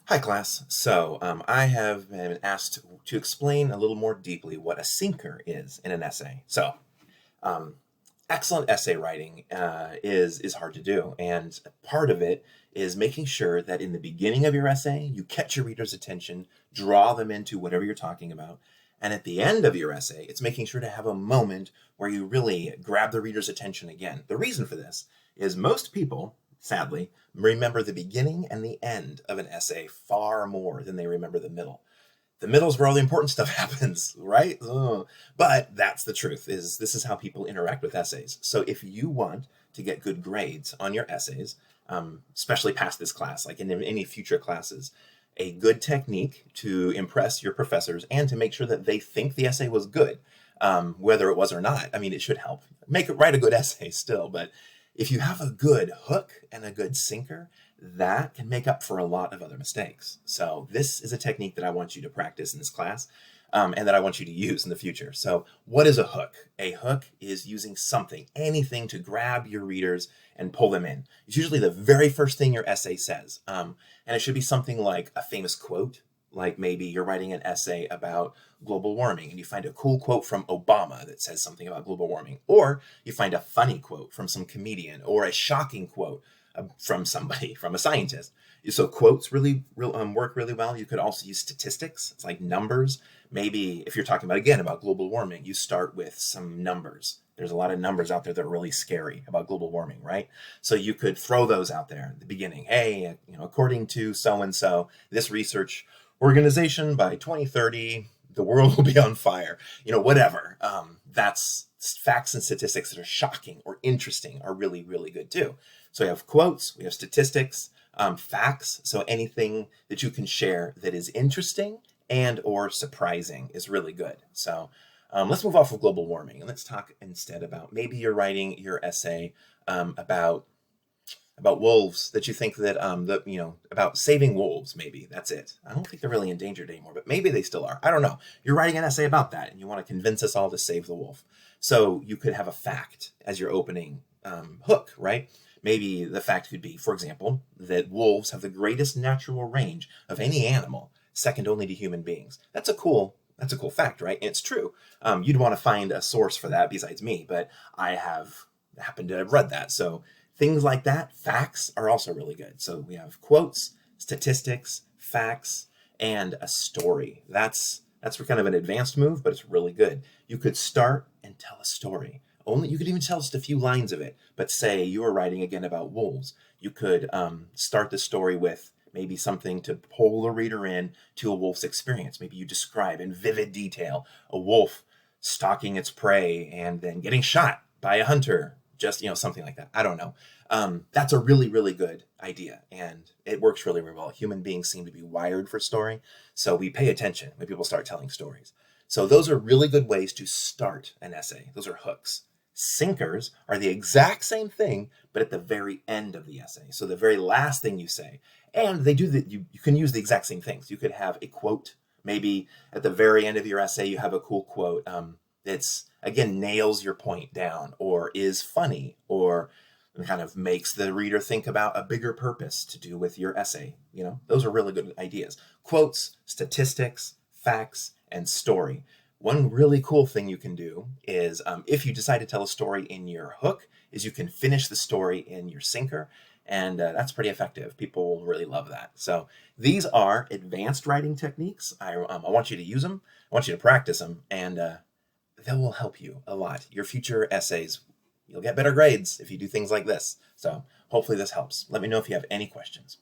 Hi, class. I have been asked to explain a little more deeply what a sinker is in an essay. Um, Excellent essay writing is hard to do, and part of it is making sure that in the beginning of your essay, you catch your reader's attention, draw them into whatever you're talking about, and at the end of your essay, it's making sure to have a moment where you really grab the reader's attention again. The reason for this is most people, sadly, remember the beginning and the end of an essay far more than they remember the middle. The middle is where all the important stuff happens, right? Ugh. But that's the truth. Is this is how people interact with essays. So if you want to get good grades on your essays, especially past this class, like in any future classes, a good technique to impress your professors and to make sure that they think the essay was good, whether it was or not. I mean, it should help. Make it write a good essay still, but if you have a good hook and a good sinker, that can make up for a lot of other mistakes. So this is a technique that I want you to practice in this class, and that I want you to use in the future. So what is a hook? A hook is using something, anything to grab your readers and pull them in. It's usually the very first thing your essay says. And it should be something like a famous quote, like maybe you're writing an essay about global warming and you find a cool quote from Obama that says something about global warming, or you find a funny quote from some comedian, or a shocking quote from somebody, from a scientist. So quotes really work really well. You could also use statistics. It's like numbers. Maybe if you're talking about, again, about global warming, you start with some numbers. There's a lot of numbers out there that are really scary about global warming, right? So you could throw those out there at the beginning. Hey, according to so-and-so, this research organization, by 2030, the world will be on fire, whatever. That's facts and statistics that are shocking or interesting are really, really good too. So we have quotes, we have statistics, facts. So anything that you can share that is interesting and or surprising is really good. So let's move off of global warming and let's talk instead about maybe you're writing your essay about wolves, that you think that about saving wolves. Maybe that's it. I don't think they're really endangered anymore, but maybe they still are. I don't know. You're writing an essay about that and you want to convince us all to save the wolf. So you could have a fact as your opening hook, right? Maybe the fact could be, for example, that wolves have the greatest natural range of any animal, second only to human beings. That's a cool fact, right? And it's true. You'd want to find a source for that besides me, but I have happened to have read that. So things like that, facts, are also really good. So we have quotes, statistics, facts, and a story. That's kind of an advanced move, but it's really good. You could start and tell a story. Only you could even tell just a few lines of it. But say you were writing again about wolves, you could start the story with maybe something to pull the reader in to a wolf's experience. Maybe you describe in vivid detail a wolf stalking its prey and then getting shot by a hunter, just something like that. I don't know. That's a really, really good idea, and it works really, really well. Human beings seem to be wired for story, so we pay attention when people start telling stories. So those are really good ways to start an essay. Those are hooks. Sinkers are the exact same thing, but at the very end of the essay. So the very last thing you say, and they do that. You can use the exact same things. You could have a quote. Maybe at the very end of your essay, you have a cool quote that's, again, nails your point down, or is funny, or kind of makes the reader think about a bigger purpose to do with your essay. Those are really good ideas. Quotes, statistics, facts, and story. One really cool thing you can do is, if you decide to tell a story in your hook, is you can finish the story in your sinker, and that's pretty effective. People will really love that. So these are advanced writing techniques. I want you to use them. I want you to practice them, and that will help you a lot. Your future essays, you'll get better grades if you do things like this. So hopefully this helps. Let me know if you have any questions.